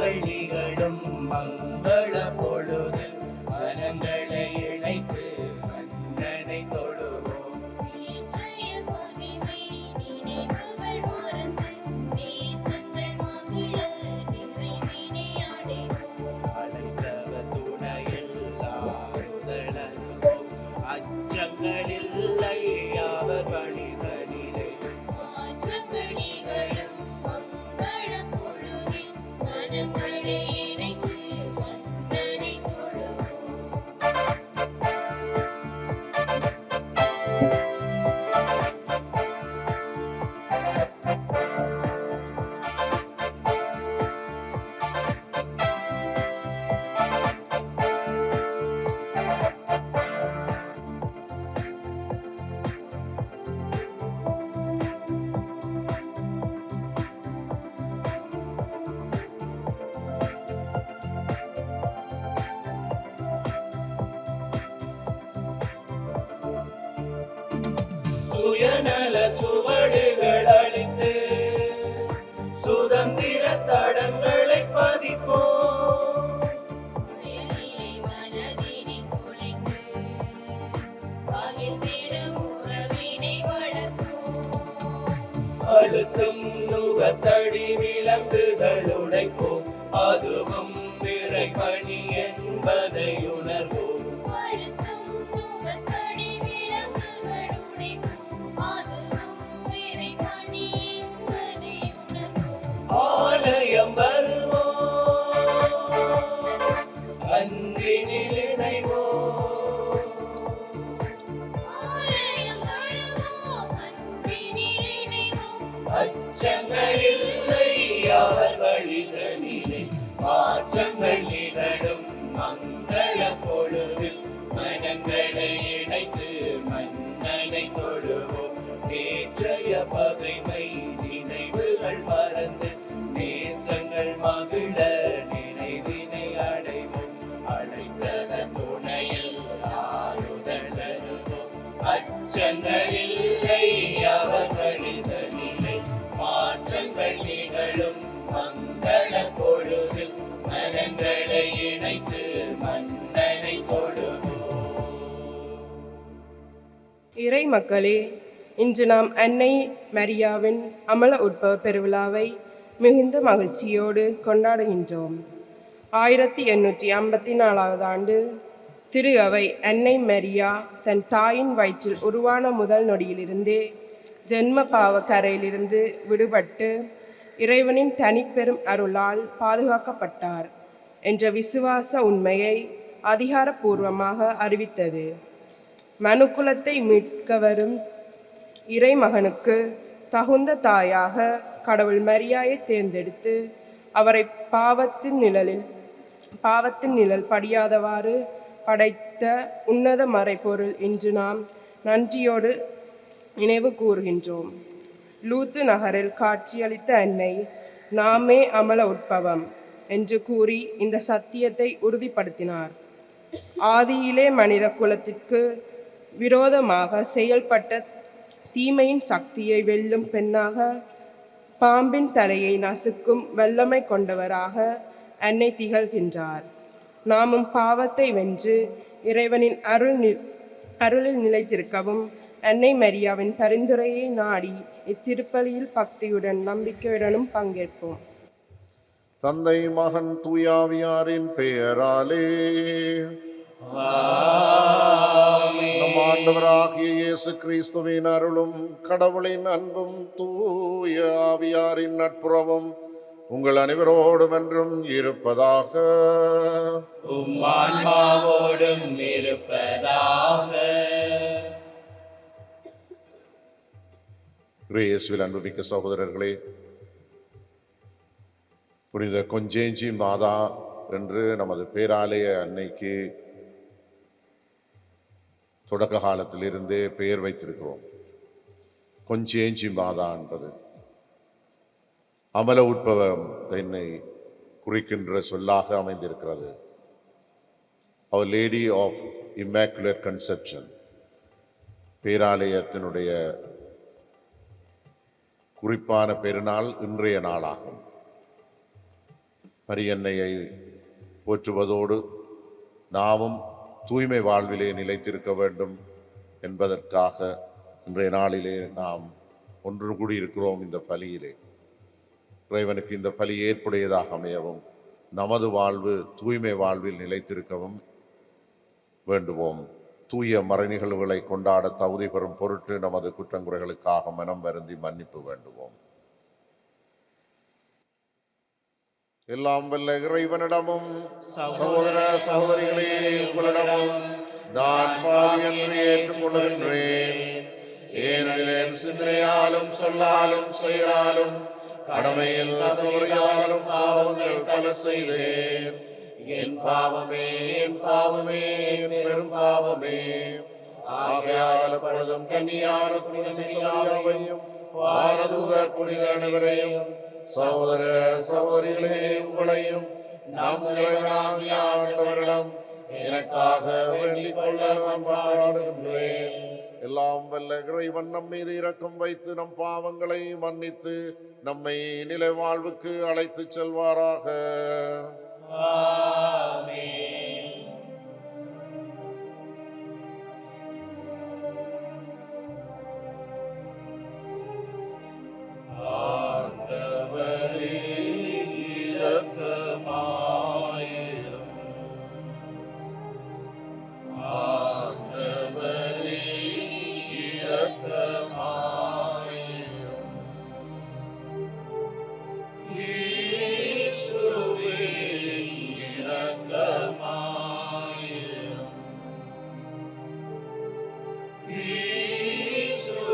மாற்றங்கள் நிகழும் மங்கள பொழுதில் மனங்களை இணைத்து மன்னனை தொழுவோம். அழைத்தவர் துணையில் ஆறுதலனுவோம். அச்சங்களில்லை அவர் வழிகளிலே சுயநல சுவடுகள் அழித்து சுதந்திர தடங்களை பதிப்போம். அழுத்தும் நுகத்தடி விலங்குகள் உடைப்போம். அதுவும் இறைபணி என்பதை உணர்வோம். ஆலயம் வருவோம், அன்பினில் இணைவோம். அச்சங்களில்லை அவர் வழிகளிலே மாற்றங்கள் நிகழும் மங்கள பொழுதில் மனங்களை இணைத்து மன்னனை தொழுவோம். நேற்றைய பகைமை நினைவுகள் மறந்து நேசங்கள் மகிழ நினைவினை அடைவோம். அழைத்தத துணையில் ஆறுதலருவோம். அச்சங்களில்லை அவர் வழிகளிலே மாற்றங்கள் நிகழும் மங்கள பொழுதில் மனங்களை இணைத்து மன்னனை தொழுவோம். இறை மக்களே, இன்று நாம் அன்னை மரியாவின் அமல உட்பவ பெருவிழாவை மிகுந்த மகிழ்ச்சியோடு கொண்டாடுகின்றோம். 1854 ஆண்டு திரு அவை அன்னை மரியா தன் தாயின் வயிற்றில் உருவான முதல் நொடியிலிருந்தே ஜென்ம பாவ கரையிலிருந்து விடுபட்டு இறைவனின் தனிப்பெரும் அருளால் பாதுகாக்கப்பட்டார் என்ற விசுவாச உண்மையை அதிகாரப்பூர்வமாக அறிவித்தது. மனுக்குலத்தை மீட்க வரும் இறைமகனுக்கு தகுந்த தாயாக கடவுள் மரியாயை தேர்ந்தெடுத்து அவரை பாவத்தின் நிழல் படியாதவாறு படைத்த உன்னத மறைபொருள் இன்று நாம் நன்றியோடு நினைவு கூறுகின்றோம். லூத்து நகரில் காட்சியளித்த அன்னை நாமே அமல உட்பவம் என்று கூறி இந்த சத்தியத்தை உறுதிப்படுத்தினார். ஆதியிலே மனித குலத்திற்கு விரோதமாக செயல்பட்ட தீமையின் சக்தியை வெல்லும் பெண்ணாக, பாம்பின் தலையை நசுக்கும் வல்லமை கொண்டவராக அன்னை திகழ்கின்றார். நாமும் பாவத்தை வென்று இறைவனின் அருளில் நிலைத்திருக்கவும் அன்னை மரியாவின் பரிந்துரையை நாடி இத்திருப்பலியில் பக்தியுடன் நம்பிக்கையுடனும் பங்கேற்போம். தந்தை மகன் தூயாவியாரின் பெயராலே நம் ஆண்டவராகிய இயேசு கிறிஸ்துவின் அருளும் கடவுளின் அன்பும் தூய ஆவியாரின் நட்புறவும் உங்கள் அனைவரோடும் என்றும் இருப்பதாக. உம் ஆன்மாவோடும் இருப்பதாக. இயேசுவில் அன்புமிக்க சகோதரர்களே, புனித கொஞ்சேஞ்சி மாதா என்று நமது பேராலய அன்னைக்கு தொடக்க காலத்திலிருந்தே பெயர் வைத்திருக்கிறோம். கொஞ்சேஞ்சி மாதா என்பது அமல உட்பவம் என்னை குறிக்கின்ற சொல்லாக அமைந்திருக்கிறது. அவர் லேடி ஆஃப் இம்மாக்குலேட் கன்செப்ஷன் பேராலயத்தினுடைய குறிப்பான பெருநாள் இன்றைய நாளாகும். மரியன்னையை போற்றுவதோடு நாமும் தூய்மை வாழ்விலே நிலைத்திருக்க வேண்டும் என்பதற்காக இன்றைய நாளிலே நாம் ஒன்று கூடியிருக்கிறோம். இந்த பலியிலே இறைவனுக்கு இந்த பலி ஏற்புடையதாக அமையவும் நமது வாழ்வு தூய்மை வாழ்வில் நிலைத்திருக்கவும் வேண்டுவோம். தூய மறைநிகழ்வுகளை கொண்டாட தகுதி பெறும் பொருட்டு நமது குற்றங்குறைகளுக்காக மனம் வருந்தி மன்னிப்பு வேண்டுவோம். எல்லாம் வல்ல இறைவனிடமும் சகோதர சகோதரிகளே உங்களிடமும் நான் பாவி என்று ஏற்றுக்கொள்கின்றேன். ஏனெனில் என் சிந்தனையாலும் சொல்லாலும் செயலாலும் கடமையில் தவறியாலும் பாவங்கள் பல செய்தேன். என் பாவமே பெரும் பாவமே. ஆகையால் அப்பொழுதும் கன்னியான புனித மரியாவையும் வானதூதர் புனித அனைவரையும் சகோதர சகோதரிகளே உங்களையும் நம் இறைவனாகிய ஆண்டவரிடம் எனக்காக வேண்டிக் கொள்ள மன்றாடுகின்றேன். எல்லாம் வல்ல இறைவன் நம் மீது இரக்கம் வைத்து நம் பாவங்களை மன்னித்து நம்மை நிலை வாழ்வுக்கு அழைத்து செல்வாராக. ஆமென். ஆண்டவரே இரக்கமாயிரும். ஆண்டவரே இரக்கமாயிரும். இயேசுவே இரக்கமாயிரும். இயேசுவே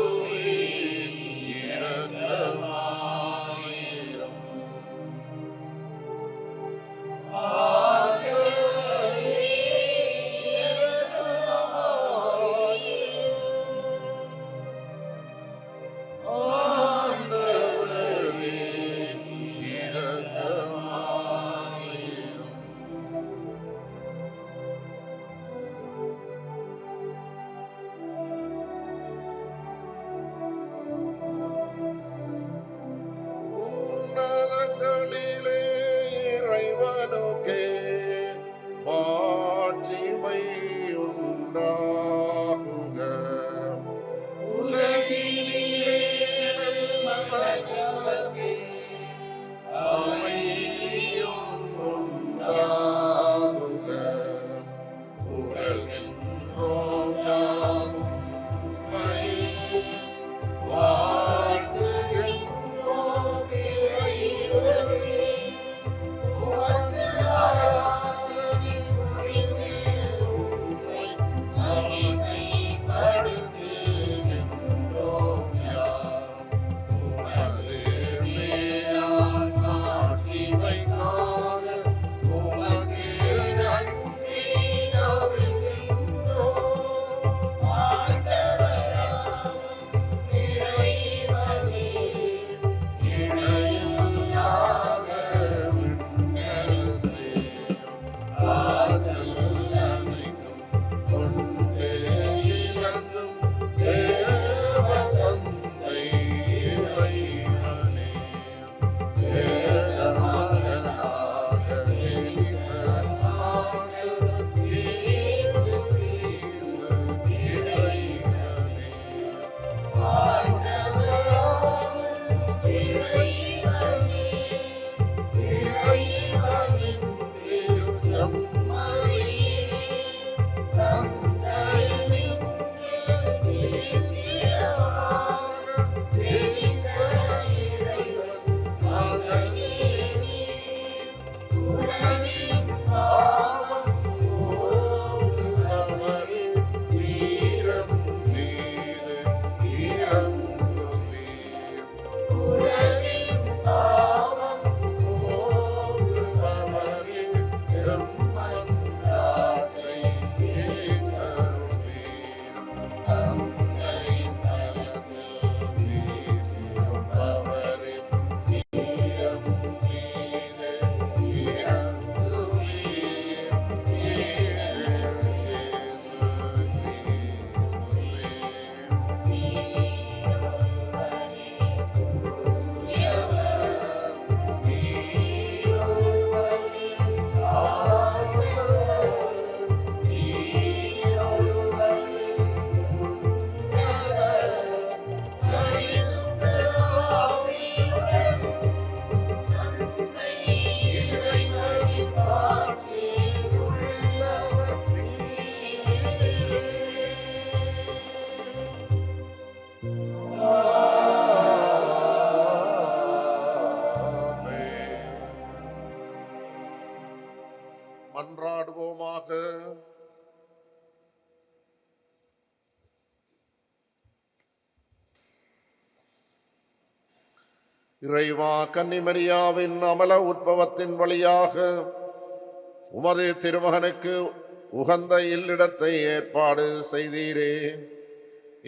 இரக்கமாயிரும். ஆண்டவரே இரக்கமாயிரும். ஆண்டவரே இரக்கமாயிரும். இறைவா, கன்னிமரியாவின் அமல உற்பவத்தின் வழியாக உமது திருமகனுக்கு உகந்த இல்லிடத்தை ஏற்பாடு செய்தீரே.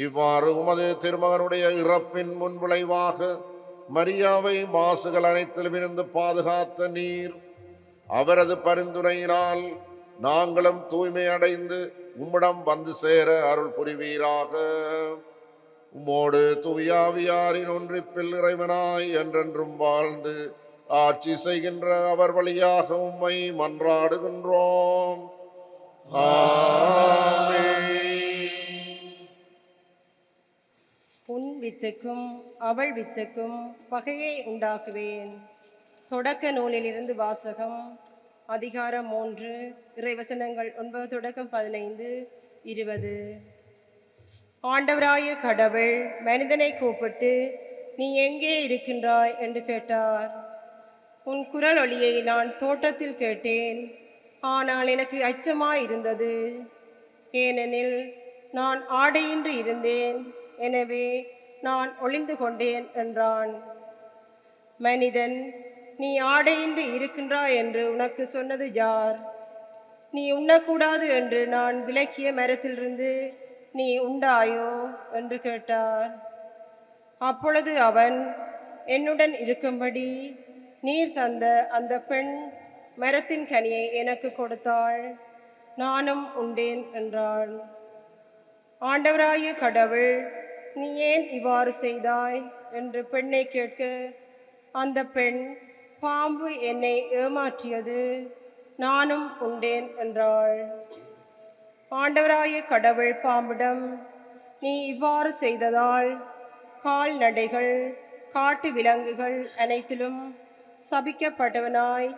இவ்வாறு உமது திருமகனுடைய இறப்பின் முன்விளைவாக மரியாவை மாசுகள் அனைத்திலும் இருந்து பாதுகாத்த நீர், அவரது பரிந்துரையினால் நாங்களும் தூய்மை அடைந்து உம்மிடம் வந்து சேர அருள் புரிவீராக. உம்மோடு தூயாவியாரின் ஒன்றிப்பில் இறைவனாய் என்றென்றும் வாழ்ந்து ஆட்சி செய்கின்ற அவர் வழியாக உம்மை மன்றாடுகின்றோம். ஆமென். உன் வித்துக்கும் அவள் வித்துக்கும் பகையை உண்டாக்குவேன். தொடக்க நூலிலிருந்து வாசகம். அதிகாரம் 3, இறைவசனங்கள் 9 தொடக்கம் 15, 20. ஆண்டவராய கடவுள் மனிதனை கூப்பிட்டு, நீ எங்கே இருக்கின்றாய் என்று கேட்டார். உன் குரல் ஒலியை நான் தோட்டத்தில் கேட்டேன், ஆனால் எனக்கு அச்சமாயிருந்தது, ஏனெனில் நான் ஆடையின்றி இருந்தேன், எனவே நான் ஒளிந்து கொண்டேன் என்றான். மனிதன், நீ ஆடையின்றி இருக்கின்றாய் என்று உனக்கு சொன்னது யார்? நீ உண்ணக்கூடாது என்று நான் விலக்கிய மரத்திலிருந்து நீ உண்டாயோ என்று கேட்டார். அப்பொழுது அவன், என்னுடன் இருக்கும்படி நீர் தந்த அந்த பெண் மரத்தின் கனியை எனக்கு கொடுத்தாள், நானும் உண்டேன் என்றான். ஆண்டவராய கடவுள், நீ ஏன் இவ்வாறு செய்தாய் என்று பெண்ணை கேட்க, அந்த பெண், பாம்பு என்னை ஏமாற்றியது, நானும் உண்டேன் என்றாள். ஆண்டவராய கடவுள் பாம்பிடம், நீ இவ்வாறு செய்ததால் கால்நடைகள் காட்டு விலங்குகள் அனைத்திலும் சபிக்கப்பட்டவனாய்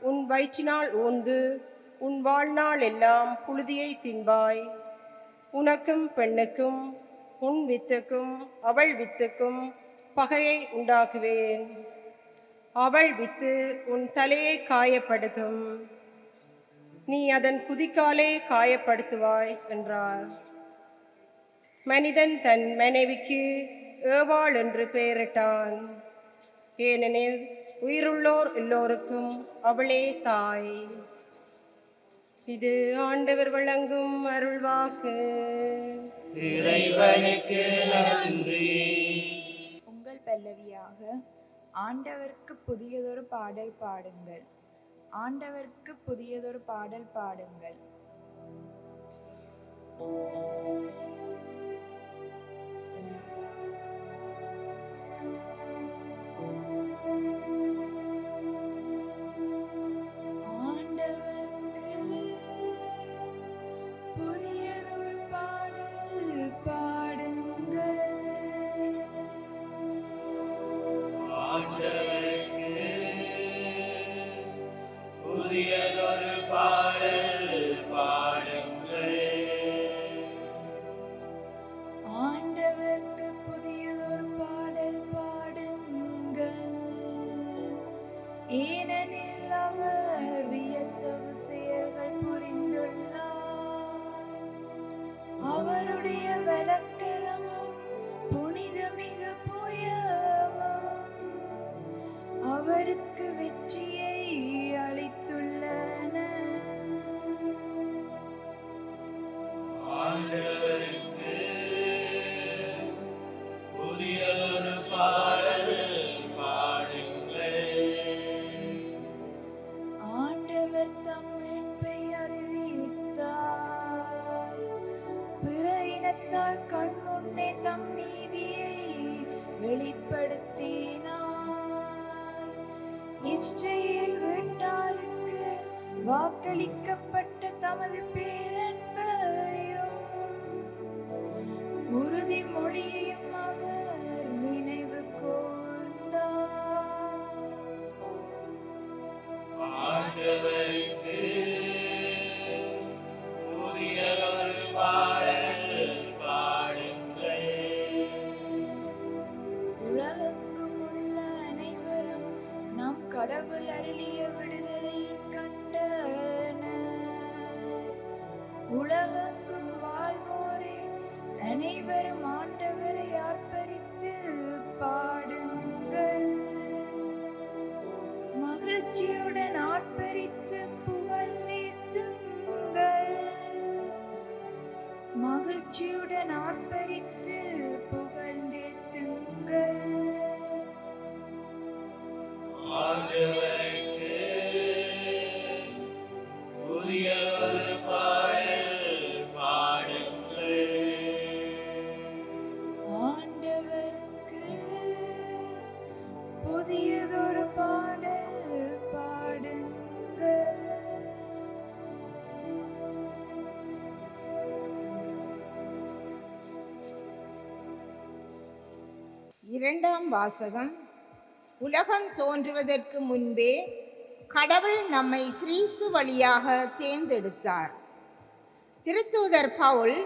உன் வயிற்றினால் ஊர்ந்து உன் வாழ்நாள் எல்லாம் புழுதியை தின்பாய். உனக்கும் பெண்ணுக்கும் உன் வித்துக்கும் அவள் வித்துக்கும் பகையை உண்டாக்குவேன். அவள் வித்து உன் தலையை காயப்படுத்தும், நீ அதன் குதிக்காலை காயப்படுத்துவாய் என்றார். மனிதன் தன் மனைவிக்கு ஏவாள் என்று பெயரிட்டான், ஏனெனில் உயிருள்ளோர் எல்லோருக்கும் அவளே தாய். இது ஆண்டவர் வழங்கும் அருள்வாக்கு. இறைவனுக்கு நன்றி. உங்கள் பல்லவியாக, ஆண்டவருக்கு புதியதொரு பாடல் பாடுங்கள், ஆண்டவருக்கு புதியதொரு பாடல் பாடுங்கள். புதியதொரு பாடல் பாடுங்கள். ஆண்டவருக்கு புதியதொரு பாடல் பாடுங்கள், ஏனெனில் அவர் வியத்தகு செயல்கள் புரிந்துள்ளார். அவருடைய வலக்கரமும் புனிதமிகு புயமும் அவருக்கு வெற்றியை அளித்துள்ளன. ஆண்டவருக்கு புதியதொரு பாடல் பாடுங்கள். ஆண்டவர் தம் மீட்பை அறிவித்தார், பிற இனத்தார் கண்முன்னே தம் நீதியை வெளிப்படுத்தினார். இஸ்ரேல் வீட்டாருக்கு வாக்களிக்கப்பட்ட தமது பேரன்பையும் உறுதிமொழியையும் அவர் நினைவு கூர்ந்தார். ஆண்டவருக்கு புதியதொரு பாடல் பாடுங்கள். உலகெங்கும் உள்ள அனைவரும் நம் கடவுள் அருளிய விடுதலை கண்டனர். உலகெங்கும் வாழ்வோரே, அனைவரும் ஆண்டவரை மாட்சியுடன் ஆர்ப்பரித்து புகழ்ந்தேத்துங்கள். ஆண்டவருக்கு புதிய ஒரு பாடல் பாடுங்கள். ஆண்டவருக்கு புதியதொரு பாடல் பாடுங்கள். இரண்டாம் வாசகம். உலகம் தோன்றுவதற்கு முன்பே கடவுள் நம்மை கிறிஸ்து வழியாக தேர்ந்தெடுத்தார். திருத்தூதர் பவுல்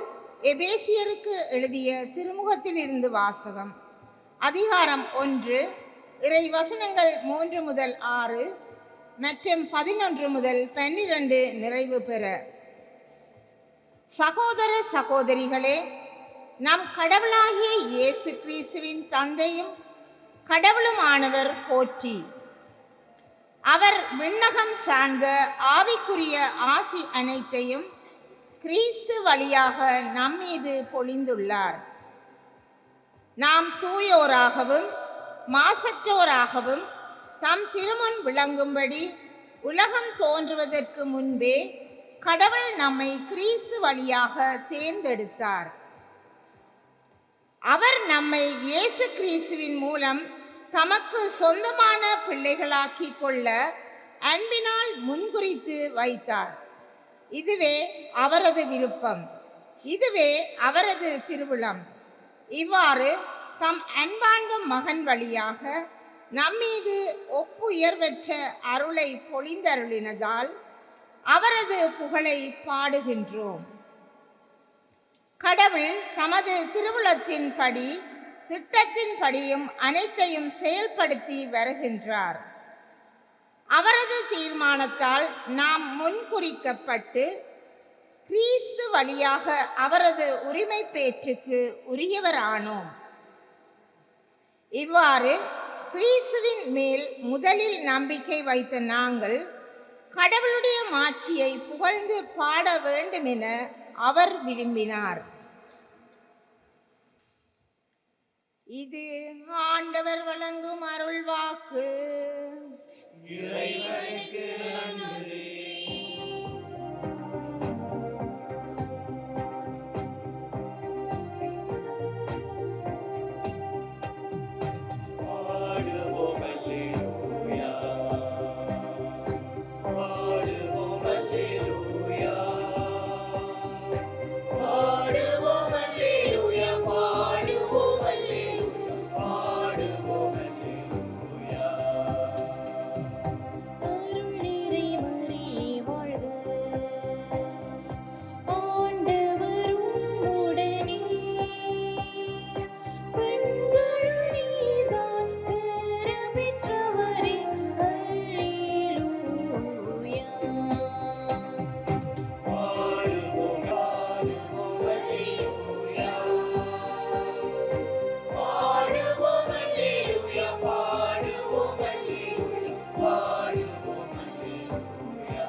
எபேசியருக்கு எழுதிய திருமுகத்திலிருந்து வாசகம். அதிகாரம் 1, இறை வசனங்கள் 3 முதல் 6 மற்றும் 11 முதல் 12 நிறைவு பெற. சகோதர சகோதரிகளே, நம் கடவுளாகிய இயேசு கிறிஸ்துவின் தந்தையும் கடவுளுமானவர் போற்றி. அவர் விண்ணகம் சார்ந்த ஆவிக்குரிய ஆசி அனைத்தையும் கிறிஸ்து வழியாக நம்மீது பொழிந்துள்ளார். நாம் தூயோராகவும் மாசற்றோராகவும் தம் திருமுன் விளங்கும்படி உலகம் தோன்றுவதற்கு முன்பே கடவுள் நம்மை கிறிஸ்து வழியாக தேர்ந்தெடுத்தார். அவர் நம்மை இயேசு கிறிஸ்துவின் மூலம் தமக்கு சொந்தமான பிள்ளைகளாக்கி கொள்ள அன்பினால் முன்குறித்து வைத்தார். இதுவே அவரது விருப்பம், இதுவே அவரது திருவுளம். இவ்வாறு தம் அன்பார்ந்த மகன் வழியாக நம்மீது ஒப்புயர்வற்ற அருளை பொழிந்தருளினதால் அவரது புகழை பாடுகின்றோம். கடவுள் தமது திருவுளத்தின்படி திட்டத்தின்படியும் அனைத்தையும் செயல்படுத்தி வருகின்றார். அவரது தீர்மானத்தால் நாம் முன்குறிக்கப்பட்டு கிறிஸ்து வழியாக அவரது உரிமை பேற்றுக்கு உரியவரானோம். இவ்வாறு கிறிஸ்துவின் மேல் முதலில் நம்பிக்கை வைத்த நாங்கள் கடவுளுடைய மாட்சியை புகழ்ந்து பாட வேண்டுமென அவர் விரும்பினார். இது ஆண்டவர் வழங்கும் அருள் வாக்கு. இறைவனுக்கு நன்றி. பாடுவோம் அல்லேலூயா, பாடுவோம் அல்லேலூயா, பாடுவோம் அல்லேலூயா, பாடுவோம் அல்லேலூயா, பாடுவோம் அல்லேலூயா. அருள் நிறை மரியே வாழ்க, ஆண்டவரும் உடனே, பெண்களுள் நீர்தான் பேறு பெற்றவரே, அல்லேலூயா. பாடுவோம் பாடுவோம் அல்லேலூயா, பாடுவோம் அல்லேலூயா, பாடுவோம் அல்லேலூயா, பாடுவோம் அல்லேலூயா.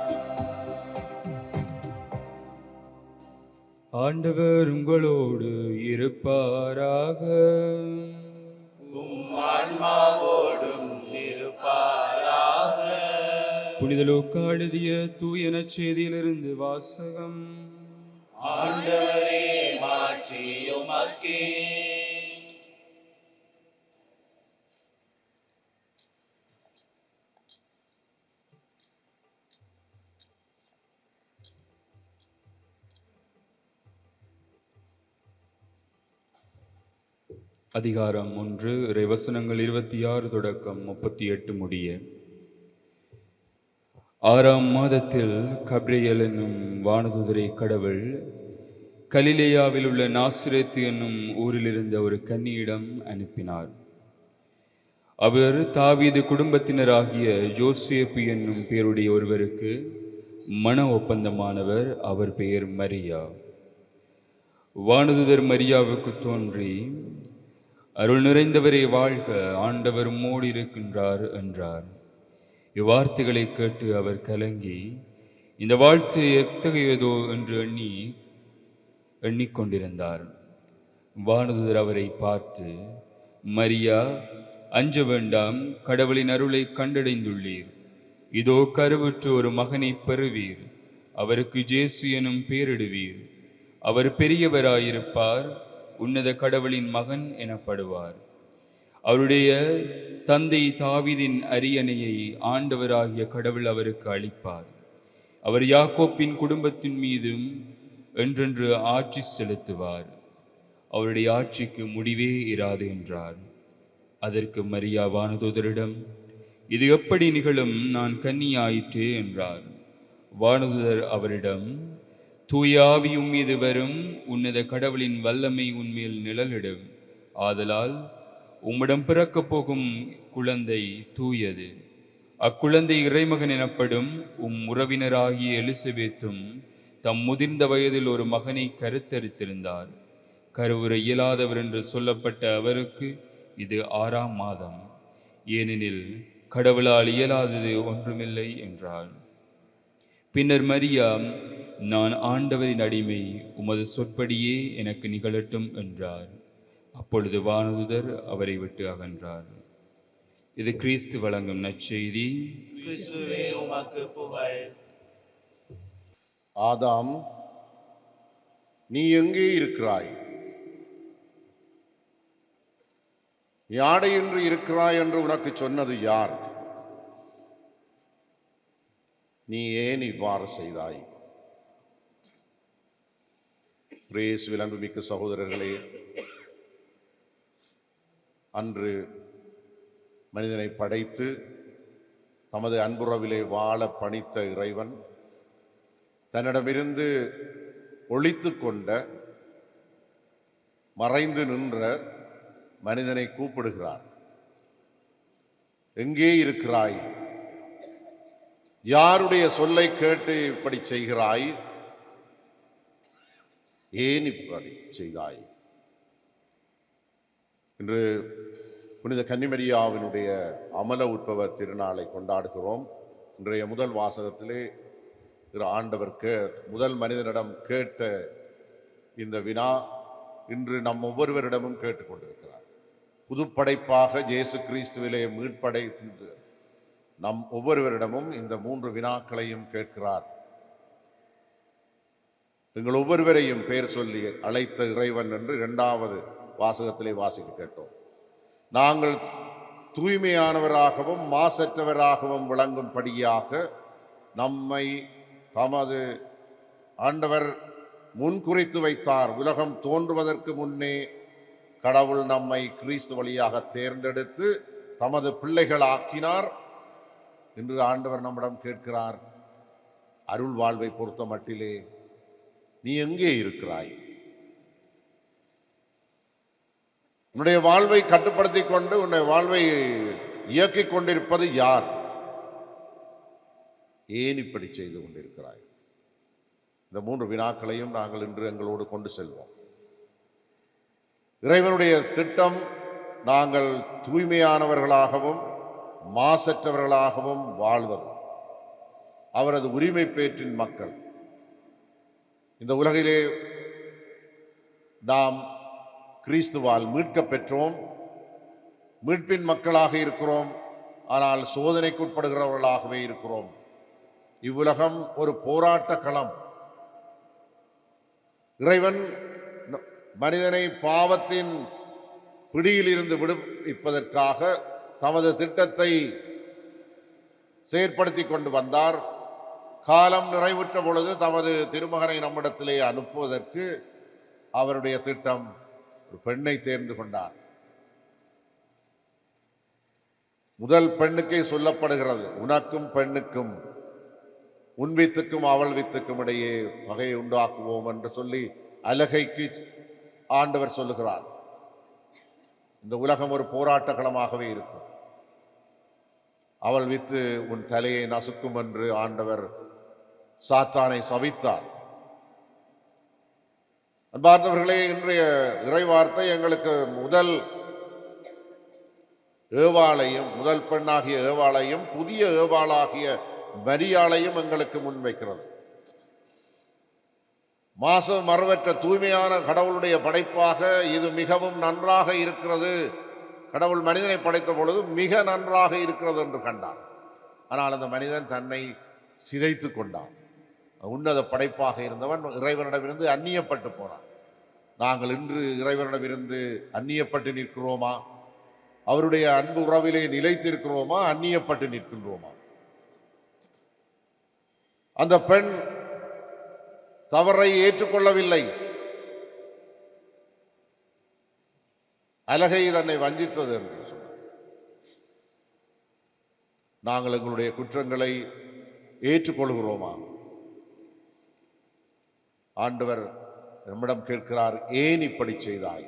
ஆண்டவர் உங்களோடு இருப்பாராக. உம் ஆன்மாவோடும் இருப்பாராக. புனித லூக்கா எழுதிய தூய நற்செய்தியிலிருந்து வாசகம். ஆண்டவரே மாற்றி உமக்கே. அதிகாரம் 1, இறைவசனங்கள் 26 தொடக்கம் 38 முடிய. 6ஆம் மாதத்தில் கப்ரியேல் என்னும் வானதூதரை கடவுள் கலிலேயாவில் உள்ள நாசரேத்து என்னும் ஊரிலிருந்த ஒரு கன்னியிடம் அனுப்பினார். அவர் தாவீது குடும்பத்தினராகிய யோசேப்பு என்னும் பேருடைய ஒருவருக்கு மன ஒப்பந்தமானவர். அவர் பெயர் மரியா. வானதூதர் மரியாவுக்கு தோன்றி, அருள் நிறைந்தவரே வாழ்க, ஆண்டவர் உம்மோடு இருக்கின்றார் என்றார். இவ்வார்த்தைகளை கேட்டு அவர் கலங்கி, இந்த வாழ்த்து எத்தகையதோ என்று எண்ணி எண்ணிக்கொண்டிருந்தார். வானதூதர் அவரை பார்த்து, மரியா, அஞ்ச வேண்டாம், கடவுளின் அருளை கண்டடைந்துள்ளீர். இதோ கருவுற்று ஒரு மகனை பெறுவீர். அவருக்கு ஜேசு எனும் பெயரிடுவீர். அவர் பெரியவராயிருப்பார், உன்னத கடவுளின் மகன் எனப்படுவார். அவருடைய தந்தை தாவீதின் அரியணையை ஆண்டவராகிய கடவுள் அவருக்கு அளிப்பார். அவர் யாக்கோப்பின் குடும்பத்தின் மீதும் என்றென்று ஆட்சி செலுத்துவார். அவருடைய ஆட்சிக்கு முடிவே இராது என்றார். அதற்கு மரியா வானதூதரிடம், இது எப்படி நிகழும்? நான் கன்னியாயிற்றே என்றார். வானதூதர் அவரிடம், தூய ஆவி உம்மீது வரும், உன்னத கடவுளின் வல்லமை உன்மேல் நிழலிடும். ஆதலால் உம்மிடம் பிறக்கப் போகும் குழந்தை தூயது. அக்குழந்தை இறைமகன் எனப்படும். உறவினராகிய எலிசபெத்தும் தம் முதிர்ந்த வயதில் ஒரு மகனை கருத்தரித்திருந்தார். கருவுற இயலாதவர் என்று சொல்லப்பட்ட அவருக்கு இது 6ஆம் மாதம். ஏனெனில் கடவுளால் இயலாதது ஒன்றுமில்லை என்றார். பின்னர் மரியா, நான் ஆண்டவரின் அடிமை, உமது சொற்படியே எனக்கு நிகழட்டும் என்றார். அப்பொழுது வானதூதர் அவரை விட்டு அகன்றார். இது கிறிஸ்து வழங்கும் நற்செய்தி. கிறிஸ்துவே உமக்கு புகழ். ஆதாம், நீ எங்கே இருக்கிறாய்? யாடையின்றி இருக்கிறாய் என்று உனக்கு சொன்னது யார்? நீ ஏன் இவ்வாறு செய்தாய்? இயேசுவில் அன்புமிக்க சகோதரர்களே, அன்று மனிதனை படைத்து தமது அன்புறவிலே வாழ பணித்த இறைவன் தன்னிடமிருந்து ஒளித்து கொண்ட, மறைந்து நின்ற மனிதனை கூப்பிடுகிறார். எங்கே இருக்கிறாய்? யாருடைய சொல்லை கேட்டு இப்படி செய்கிறாய்? ஏன் இப்படி செய்தாய்? இன்று புனித கன்னிமரியாவினுடைய அமல உற்பவ திருநாளை கொண்டாடுகிறோம். இன்றைய முதல் வாசகத்திலே திரு ஆண்டவர் முதல் மனிதனிடம் கேட்ட இந்த வினா இன்று நம் ஒவ்வொருவரிடமும் கேட்டுக்கொண்டிருக்கிறார். புதுப்படைப்பாக இயேசு கிறிஸ்துவிலே மீட்படைந்து நம் ஒவ்வொருவரிடமும் இந்த 3 வினாக்களையும் கேட்கிறார். எங்கள் ஒவ்வொருவரையும் பெயர் சொல்லி அழைத்த இறைவன் என்று 2வது வாசகத்திலே வாசிக்க கேட்டோம். நாங்கள் தூய்மையானவராகவும் மாசற்றவராகவும் விளங்கும்படியாக நம்மை தமது ஆண்டவர் முன்குறித்து வைத்தார். உலகம் தோன்றுவதற்கு முன்னே கடவுள் நம்மை கிறிஸ்து வழியாக தேர்ந்தெடுத்து தமது பிள்ளைகள் ஆக்கினார் என்று ஆண்டவர் நம்மிடம் கேட்கிறார். அருள் வாழ்வை பொறுத்த மட்டிலே நீ எங்கே இருக்கிறாய்? உன்னுடைய வாழ்வை கட்டுப்படுத்தி கொண்டு உன்னை வாழ்வை இயக்கிக் கொண்டிருப்பது யார்? ஏன் இப்படி செய்து கொண்டிருக்கிறாய்? இந்த 3 வினாக்களையும் நாங்கள் இன்று எங்களோடு கொண்டு செல்வோம். இறைவனுடைய திட்டம் நாங்கள் தூய்மையானவர்களாகவும் மாசற்றவர்களாகவும் வாழ்வது. அவரது உரிமை பேற்றின் மக்கள். இந்த உலகிலே நாம் கிறிஸ்துவால் மீட்க பெற்றோம். மீட்பின் மக்களாக இருக்கிறோம். ஆனால் சோதனைக்குட்படுகிறவர்களாகவே இருக்கிறோம். இவ்வுலகம் ஒரு போராட்ட களம். இறைவன் மனிதனை பாவத்தின் பிடியில் இருந்து விடுவிப்பதற்காக தமது திட்டத்தை செயற்படுத்தி கொண்டு வந்தார். காலம் நிறைவுற்ற பொழுது தமது திருமகனை நம்மிடத்திலே அனுப்புவதற்கு அவருடைய திட்டம் ஒரு பெண்ணை தேர்ந்து கொண்டார். முதல் பெண்ணுக்கே சொல்லப்படுகிறது, உனக்கும் பெண்ணுக்கும், உன் வித்துக்கும் அவள் வித்துக்கும் இடையே பகையை உண்டாக்குவோம் என்று சொல்லி அலகைக்கு ஆண்டவர் சொல்லுகிறார். இந்த உலகம் ஒரு போராட்ட களமாகவே இருக்கும். அவள் வித்து உன் தலையை நசுக்கும் என்று ஆண்டவர் சாத்தானை சபித்தார். அன்பார்ந்தவர்களே, இன்றைய இறைவார்த்தை எங்களுக்கு முதல் ஏவாளையும், முதல் பெண்ணாகிய ஏவாளையும் புதிய ஏவாளாகிய மரியாளையும் எங்களுக்கு முன்வைக்கிறது. மாசு மறுவற்ற தூய்மையான கடவுளுடைய படைப்பாக இது மிகவும் நன்றாக இருக்கிறது. கடவுள் மனிதனை படைத்த பொழுது மிக நன்றாக இருக்கிறது என்று கண்டார். ஆனால் அந்த மனிதன் தன்னை சிதைத்து கொண்டான். உன்னத படைப்பாக இருந்தவன் இறைவனிடமிருந்து அந்நியப்பட்டு போனான். நாங்கள் இன்று இறைவனிடமிருந்து அந்நியப்பட்டு நிற்கிறோமா? அவருடைய அன்பு உறவிலே நிலைத்திருக்கிறோமா? அந்நியப்பட்டு நிற்கின்றோமா? அந்த பெண் தவறை ஏற்றுக்கொள்ளவில்லை. அலகை தன்னை வஞ்சித்தது என்று சொன்னார். நாங்கள் எங்களுடைய குற்றங்களை ஏற்றுக்கொள்கிறோமா? ஆண்டவர் நம்மிடம் கேட்கிறார், ஏன் இப்படி செய்தாய்?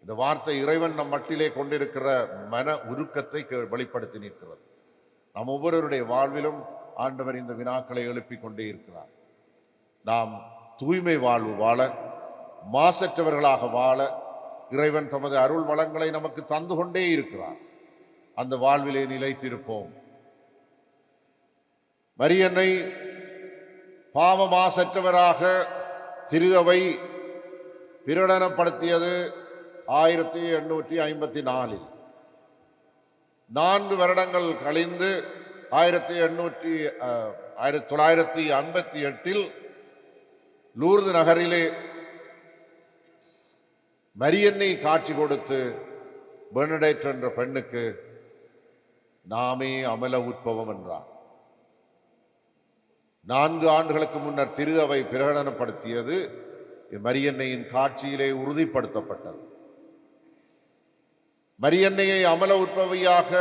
இந்த வார்த்தை இறைவன் நம் மட்டிலே கொண்டிருக்கிற மன உருக்கத்தை வெளிப்படுத்தி நிற்கிறது. நம் ஒவ்வொருவருடைய வாழ்விலும் ஆண்டவர் இந்த வினாக்களை எழுப்பிக் கொண்டே இருக்கிறார். நாம் தூய்மை வாழ்வு வாழ, மாசற்றவர்களாக வாழ இறைவன் தமது அருள் வளங்களை நமக்கு தந்து கொண்டே இருக்கிறார். அந்த வாழ்விலே நிலைத்திருப்போம். மரியன்னை பாவ மாசற்றவராக திரு அவை பிரகடனப்படுத்தியது 1854. 4 வருடங்கள் கழிந்து 1958 லூர்து நகரிலே மரியன்னை காட்சி கொடுத்து பெர்னடெட் என்ற பெண்ணுக்கு நாமே அமல உற்பவம் என்றார். 4 ஆண்டுகளுக்கு முன்னர் திரு அவை பிரகடனப்படுத்தியது மரியன்னையின் காட்சியிலே உறுதிப்படுத்தப்பட்டது. மரியன்னையை அமல உற்பவியாக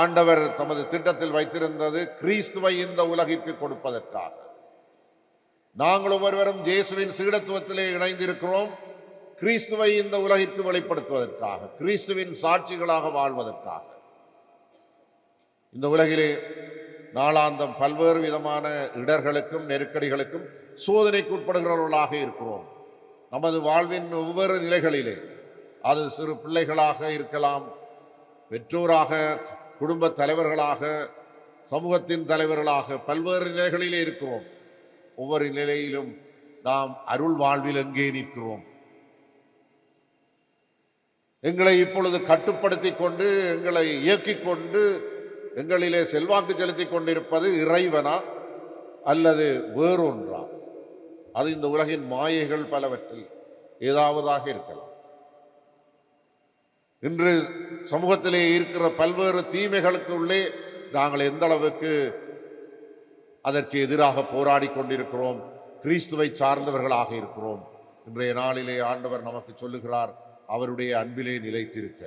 ஆண்டவர் தமது திட்டத்தில் வைத்திருந்தது கிறிஸ்துவை இந்த உலகிற்கு கொடுப்பதற்காக. நாங்கள் ஒவ்வொருவரும் இயேசுவின் சீடத்துவத்திலே இணைந்திருக்கிறோம். கிறிஸ்துவை இந்த உலகிற்கு வெளிப்படுத்துவதற்காக, கிறிஸ்துவின் சாட்சிகளாக வாழ்வதற்காக. இந்த உலகிலே நாளாந்தம் பல்வேறு விதமான இடர்களுக்கும் நெருக்கடிகளுக்கும் சோதனைக்கு உட்படுகிறவர்களாக இருக்கிறோம். நமது வாழ்வின் ஒவ்வொரு நிலைகளிலே, அது சிறு பிள்ளைகளாக இருக்கலாம், பெற்றோராக, குடும்ப தலைவர்களாக, சமூகத்தின் தலைவர்களாக, பல்வேறு நிலைகளிலே இருக்கிறோம். ஒவ்வொரு நிலையிலும் நாம் அருள் வாழ்வில் எங்கே நிற்கிறோம்? எங்களை இப்பொழுது கட்டுப்படுத்தி கொண்டு, எங்களை இயக்கிக் கொண்டு, எங்களிலே செல்வாக்கு செலுத்தி கொண்டிருப்பது இறைவனா அல்லது வேறொன்றா? அது இந்த உலகின் மாயைகள் பலவற்றில் ஏதாவதாக இருக்கலாம். இன்று சமூகத்திலே இருக்கிற பல்வேறு தீமைகளுக்கு உள்ளே நாங்கள் எந்த அளவுக்கு அதற்கு எதிராக போராடி கொண்டிருக்கிறோம், கிறிஸ்துவை சார்ந்தவர்களாக இருக்கிறோம். இன்றைய நாளிலே ஆண்டவர் நமக்கு சொல்லுகிறார், அவருடைய அன்பிலே நிலைத்திருக்க.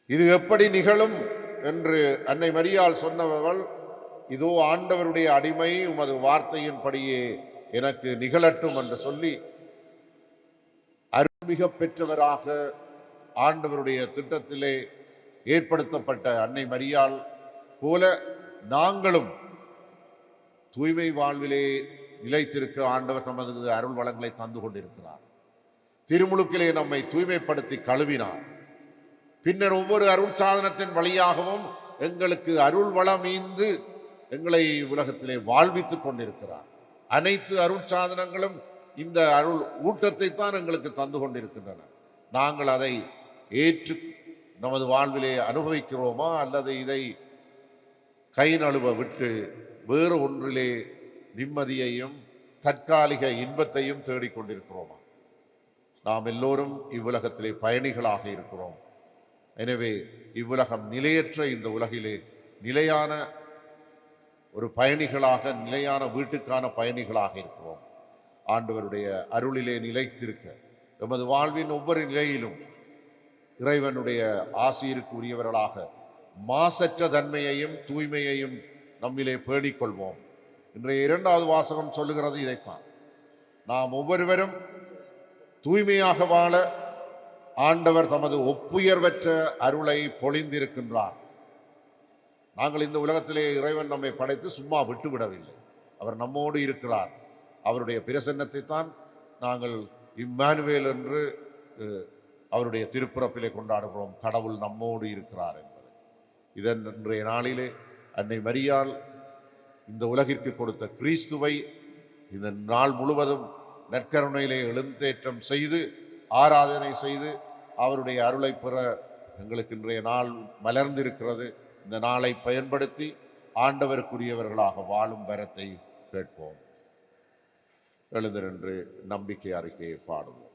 இது எப்படி நிகழும் என்று அன்னை மரியாள் சொன்னவர்கள், இதோ ஆண்டவருடைய அடிமை, உமது வார்த்தையின்படியே எனக்கு நிகழட்டும் என்று சொல்லி அருள்மிக பெற்றவராக ஆண்டவருடைய திட்டத்திலே ஏற்படுத்தப்பட்ட அன்னை மரியாள் போல நாங்களும் தூய்மை வாழ்விலே நிலைத்திருக்க ஆண்டவர் தமது அருள் வளங்களை தந்து கொண்டிருக்கிறார். திருமுழுக்கிலே நம்மை தூய்மைப்படுத்தி கழுவினார். பின்னர் ஒவ்வொரு அருள் சாதனத்தின் வழியாகவும் எங்களுக்கு அருள் வளம் ஈந்து எங்களை உலகத்திலே வாழ்வித்துக் கொண்டிருக்கிறார். அனைத்து அருள் சாதனங்களும் இந்த அருள் ஊட்டத்தை தான் எங்களுக்கு தந்து கொண்டிருக்கின்றன. நாங்கள் அதை ஏற்று நமது வாழ்விலே அனுபவிக்கிறோமா அல்லது இதை கை நழுவ விட்டு வேறு ஒன்றிலே நிம்மதியையும் தற்காலிக இன்பத்தையும் தேடிக்கொண்டிருக்கிறோமா? நாம் எல்லோரும் இவ்வுலகத்திலே பயணிகளாக இருக்கிறோம். எனவே இவ்வுலகம் நிலையற்ற இந்த உலகிலே நிலையான ஒரு பயணிகளாக, நிலையான வீட்டுக்கான பயணிகளாக இருக்கிறோம். ஆண்டவருடைய அருளிலே நிலைத்திருக்க எமது வாழ்வின் ஒவ்வொரு நிலையிலும் இறைவனுடைய ஆசீருக்கு உரியவர்களாக மாசற்ற தன்மையையும் தூய்மையையும் நம்மிலே பேடிக்கொள்வோம். இன்றைய 2வது வாசகம் சொல்லுகிறது இதைத்தான். நாம் ஒவ்வொருவரும் தூய்மையாக வாழ ஆண்டவர் தமது ஒப்புயர்வற்ற அருளை பொழிந்திருக்கின்றார். நாங்கள் இந்த உலகத்திலே இறைவன் நம்மை படைத்து சும்மா விட்டுவிடவில்லை. அவர் நம்மோடு இருக்கிறார். அவருடைய பிரசன்னத்தை தான் நாங்கள் இம்மானுவேல் என்று அவருடைய திருப்பிறப்பிலே கொண்டாடுகிறோம். கடவுள் நம்மோடு இருக்கிறார் என்பதை. இதன் இன்றைய நாளிலே அன்னை மரியாள் இந்த உலகிற்கு கொடுத்த கிறிஸ்துவை இந்த நாள் முழுவதும் நற்கருணையிலே எழுந்தேற்றம் செய்து ஆராதனை செய்து அவருடைய அருளை பெற எங்களுக்கு இன்றைய நாள் மலர்ந்திருக்கிறது. இந்த நாளை பயன்படுத்தி ஆண்டவருக்குரியவர்களாக வாழும் வரத்தை கேட்போம். எழுந்து நின்று நம்பிக்கை அறிக்கையை பாடுவோம்.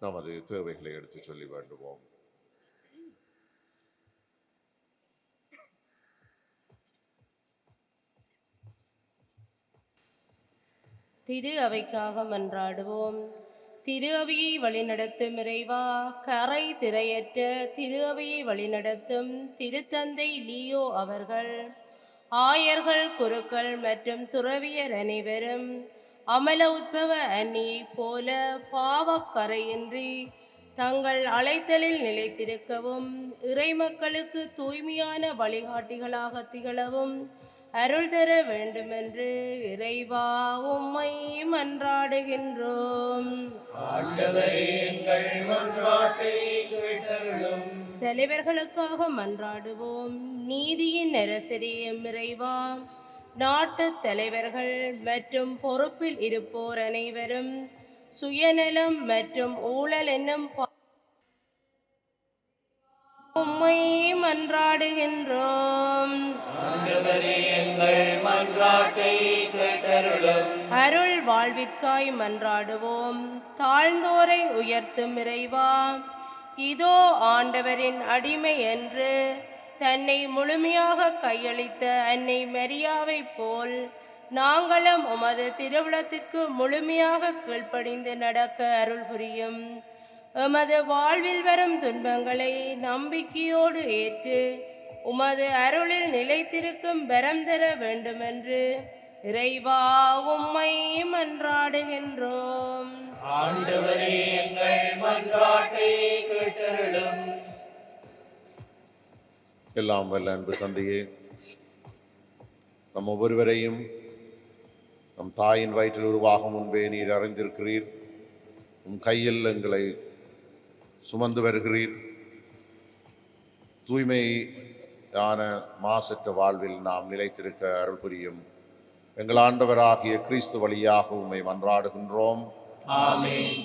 நமது தேவைகளை எடுத்து சொல்லி வேண்டுவோம். திரு அவைக்காக மன்றாடுவோம். திரு அவையை வழிநடத்தும் இறைவா, கரை திரையற்ற திரு அவையை வழிநடத்தும் திருத்தந்தை லியோ அவர்கள், ஆயர்கள், குருக்கள் மற்றும் துறவியர் அனைவரும் அமல உத்பவ அன்னியைப் போல பாவக்கரையின்றி தங்கள் அழைத்தலில் நிலைத்திருக்கவும், இறைமக்களுக்கு தூய்மையான வழிகாட்டிகளாக திகழவும் அருள் தர வேண்டுமென்று இறைவா உம்மை மன்றாடுகின்றோம். தலைவர்களுக்காக மன்றாடுவோம். நீதியின் அரசரியும் இறைவா, நாட்டு தலைவர்கள் மற்றும் பொறுப்பில் இருப்போர் அனைவரும் சுயநலம் மற்றும் ஊழல் என்னும் உம்மை மன்றாடுகின்றோம். அருள் வாழ்விற்காய் மன்றாடுவோம். தாழ்ந்தோரை உயர்த்தும் இறைவா, இதோ ஆண்டவரின் அடிமை என்று தன்னை முழுமையாக கையளித்த அன்னை மரியாவைப் போல் நாங்களும் உமது திருவுளத்திற்கு முழுமையாக கீழ்ப்படிந்து நடக்க அருள் புரியும். எமது வாழ்வில் வரும் துன்பங்களை நம்பிக்கையோடு ஏற்று உமது அருளில் நிலைத்திருக்கும் வரம் தர வேண்டுமென்று இறைவா உம்மை மன்றாடுகின்றோம். ஆண்டவரே, எங்கள் மன்றாட்டை கேட்டருளும். எல்லாம் வல்ல அன்பு தந்தையே, நம் ஒவ்வொருவரையும் நம் தாயின் வயிற்றில் உருவாகும் முன்பே நீர் அறிந்திருக்கிறீர். உம் கையில் எங்களை சுமந்து வருகிறீர். தூய்மையான மாசற்ற வாழ்வில் நாம் நிலைத்திருக்க அருள் புரியும். எங்கள் ஆண்டவராகிய கிறிஸ்து வழியாக உம்மை மன்றாடுகின்றோம். ஆமென்.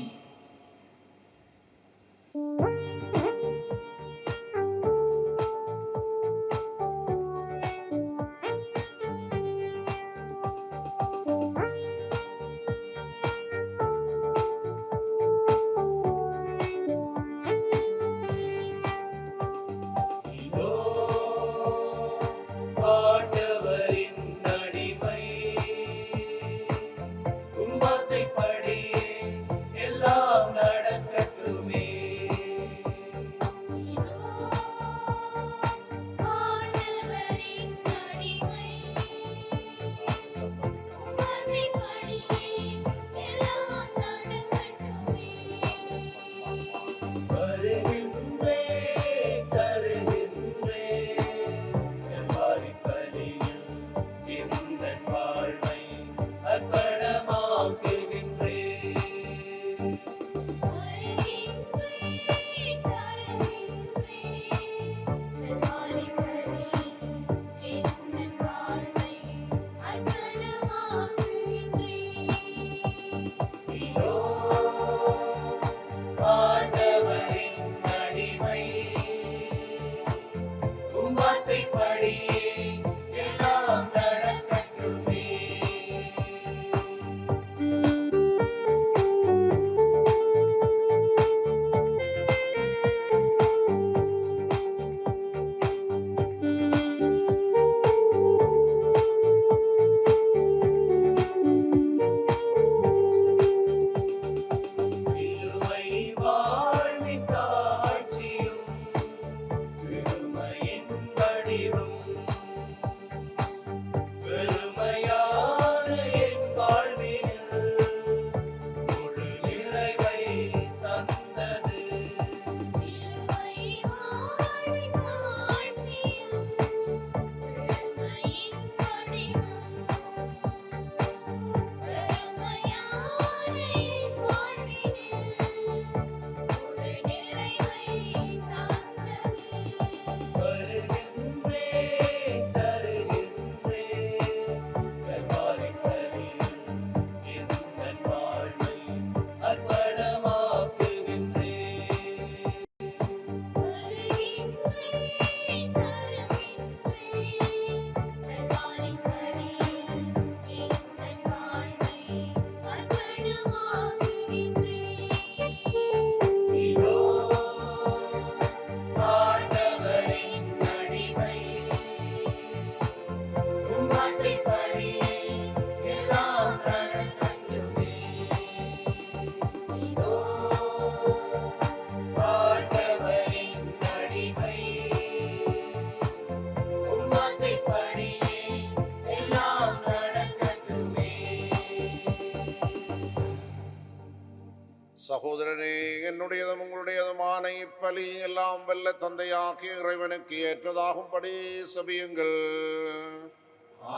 சகோதரனே, என்னுடையதும் உங்களுடையதுமான இப்பலி எல்லாம் வல்ல தந்தையாகிய இறைவனுக்கு ஏற்றதாகும்படி சபியுங்கள்.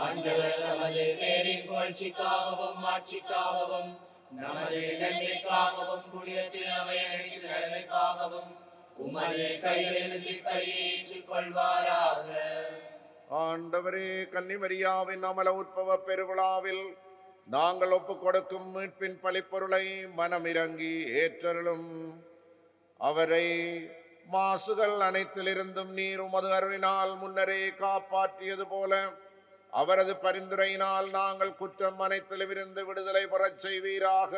ஆண்டவர் நமது பேரின் புகழ்ச்சிக்காகவும் மாட்சிக்காகவும் நமது நன்மைக்காகவும் புனிதத்தில் அவை அனைத்து நன்மைக்காகவும் உமது கையில் எழுதி பலியேற்றுக் கொள்வாராக. ஆண்டவரே, கன்னிமரியாவின் அமல உற்பவ பெருவிழாவில் நாங்கள் ஒப்புக் கொடுக்கும் மீட்பின் பலிப்பொருளை மனமிறங்கி ஏற்றருளும். அவரை மாசுகள் அனைத்திலிருந்தும் நீர் உமது அருளினால் முன்னரே காப்பாற்றியது போல அவரது பரிந்துரையினால் நாங்கள் குற்றம் அனைத்திலுமிருந்து விடுதலை பெறச் செய்வீராக.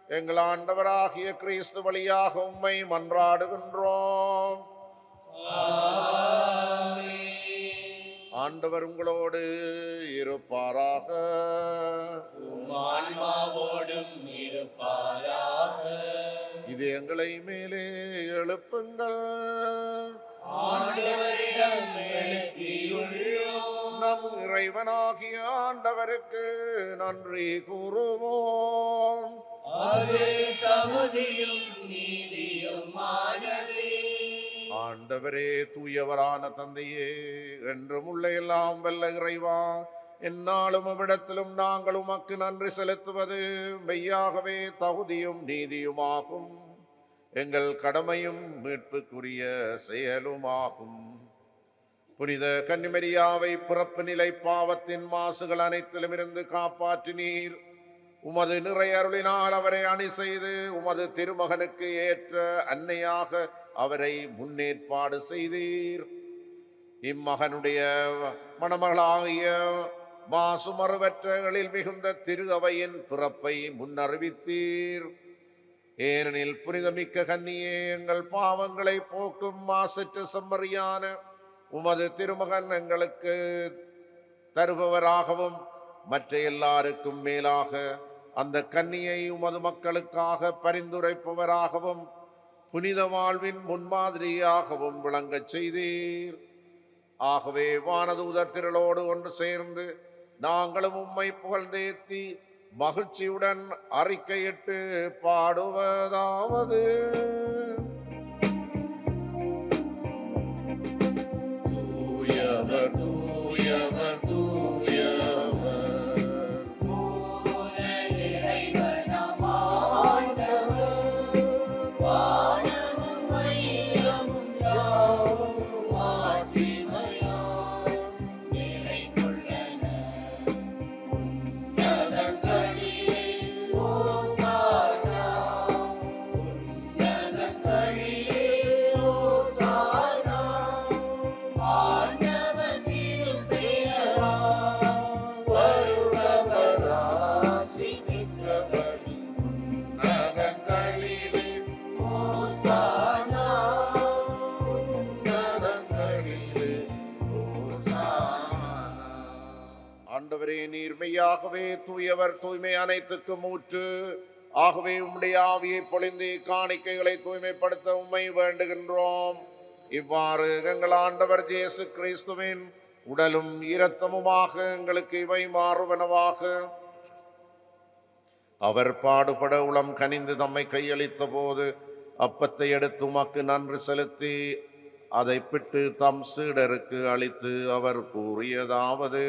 எங்கள் ஆண்டவராகிய கிறிஸ்து வழியாக உம்மை மன்றாடுகின்றோம். ஆண்டவர் உங்களோடு இருப்பாராக. உம் ஆன்மாவோடும் இருப்பாராக. இது எங்களை மேலே எழுப்புங்கள். ஆண்டவரிடம் எழுப்பியுள்ளோம். நம் இறைவனாகிய ஆண்டவருக்கு நன்றி கூறுவோம். அது தகுதியும் நீதியுமானதே. ஆண்டவரே, தூயவரான தந்தையே, என்றும் உள்ள எல்லாம் வல்ல இறைவா, எந்நாளும் அவ்விடத்திலும் நாங்கள் உமக்கு நன்றி செலுத்துவது மெய்யாகவே தகுதியும் நீதியுமாகும். எங்கள் கடமையும் மீட்புக்குரிய செயலுமாகும். புனித கன்னிமரியாவை பிறப்பு நிலை பாவத்தின் மாசுகள் அனைத்திலும் இருந்து காப்பாற்றினீர். உமது நிறை அருளினால் அவரை அணி செய்து உமது திருமகனுக்கு ஏற்ற அன்னையாக அவரை முன்னேற்பாடு செய்தீர். இம்மகனுடைய மணமகளாகிய மாசுமறுவற்றகளில் மிகுந்த திரு அவையின் பிறப்பை முன்னறிவித்தீர். ஏனெனில் புனிதமிக்க கன்னியே, எங்கள் பாவங்களை போக்கும் மாசற்ற செம்மறியான உமது திருமகன் எங்களுக்கு தருபவராகவும் மற்ற எல்லாருக்கும் மேலாக அந்த கன்னியை உமது மக்களுக்காக பரிந்துரைப்பவராகவும் புனித வாழ்வின் முன்மாதிரியாகவும் விளங்கச் செய்தீர். ஆகவே வானதூதர் திரளோடு ஒன்று சேர்ந்து நாங்களும் உம்மை புகழ்ந்தேத்தி மகிழ்ச்சியுடன் அறிக்கையிட்டு பாடுவதாவது: தூயவர் தூயவர் தூயவர், இறைவனாம் ஆண்டவர், வானமும் மையமும் யாவும் மாட்சிமையால் நிறைந்துள்ளன. உன்னதங்களிலே ஓசானா, உன்னதங்களிலே ஓசானா. ஆண்டவர் திருப்பெயரால் வருபவர் ஆசி பெற்றவர். உன்னதங்களிலே ஓசானா. உன்னதங்களிலே ஓசானா. ஆண்டவரே, நீர் மெய்யாகவே தூயவர், தூய்மை அனைத்துக்கும் ஊற்று. ஆகவே உம்முடைய ஆவியை பொழிந்து காணிக்கைகளை தூய்மைப்படுத்த உம்மை வேண்டுகின்றோம். இவ்வாறு எங்கள் ஆண்டவர் இயேசு கிறிஸ்துவின் உடலும் இரத்தமுமாக எங்களுக்கு இவை மாறுவனவாக. அவர் பாடுபட உளம் கனிந்து தம்மை கையளித்த போது அப்பத்தை எடுத்து உமக்கு நன்றி செலுத்தி அதை பிட்டு தம் சீடருக்கு அளித்து அவர் கூறியதாவது: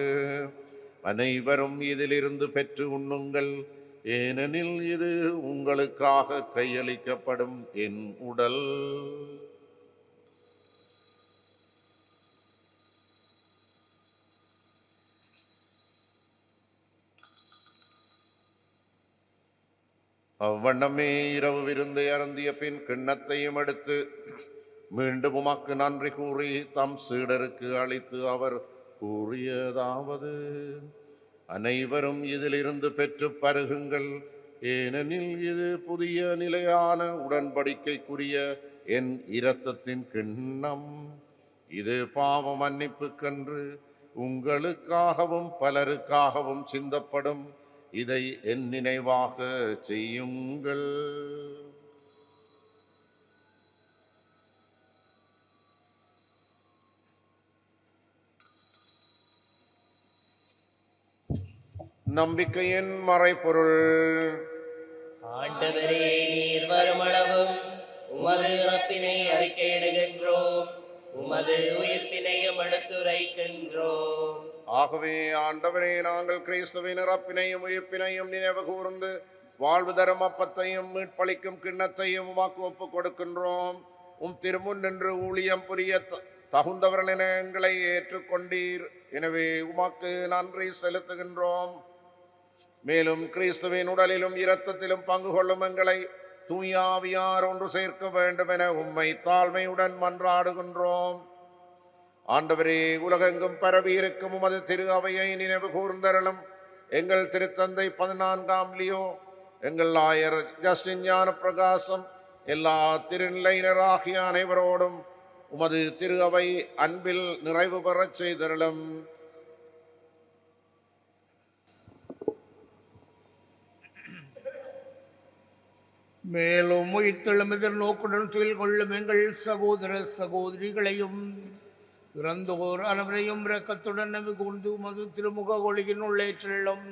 அனைவரும் இதிலிருந்து பெற்று உண்ணுங்கள், ஏனெனில் இது உங்களுக்காக கையளிக்கப்படும் என் உடல். அவ்வண்ணமே இரவு விருந்தை அருந்திய பின் கிண்ணத்தையும் எடுத்து மீண்டும் உமக்கு நன்றி கூறி தம் சீடருக்கு அளித்து அவர் கூறியதாவது: அனைவரும் இதிலிருந்து பெற்று பருகுங்கள், ஏனெனில் இது புதிய நிலையான உடன்படிக்கைக்குரிய என் இரத்தத்தின் கிண்ணம். இது பாவ மன்னிப்புக்கென்று உங்களுக்காகவும் பலருக்காகவும் சிந்தப்படும். இதை என் நினைவாக செய்யுங்கள். நம்பிக்கையின் மறைபொருள். ஆண்டவரே, நீர் வருமளவும் உமது இறப்பினை அறிக்கையிடுகின்றோம், உமது உயிர்ப்பினையும் எடுத்துரைக்கின்றோம். ஆகவே ஆண்டவரே, நாங்கள் கிறிஸ்துவின் இறப்பினையும் உயிர்ப்பினையும் நினைவு கூர்ந்து வாழ்வு தரும் அப்பத்தையும் மீட்பளிக்கும் கிண்ணத்தையும் உமக்கு ஒப்புக் கொடுக்கின்றோம். திருமுன் நின்று ஊழியம் புரிய தகுந்தவர்கள் என எங்களை ஏற்றுக்கொண்டீர். எனவே உமக்கு நன்றி செலுத்துகின்றோம். மேலும் கிறிஸ்துவின் உடலிலும் இரத்தத்திலும் பங்கு கொள்ளும் எங்களை தூயாவியார் ஒன்று சேர்க்க வேண்டும் என உம்மை தாழ்மையுடன் மன்றாடுகின்றோம். ஆண்டவரே, உலகெங்கும் பரவி இருக்கும் உமது திரு அவையை நினைவு கூர்ந்தருளும். எங்கள் திருத்தந்தை 14ஆம் லியோ, எங்கள் ஆயர் ஜஸ்டின் ஞான பிரகாசம், எல்லா திருநிலையினராகிய அனைவரோடும் உமது திரு அவை அன்பில் நிறைவு பெறச் செய்தருளும். மேலும் உயிர்த்தெழும் எதிர்நோக்குடன் துயில் கொள்ளும் எங்கள் சகோதர சகோதரிகளையும் இறந்தோர் அனைவரையும் இரக்கத்துடன் நம்பி கூர்ந்து உமது திருமுக ஒளியின் உள்ளேற்றலும்.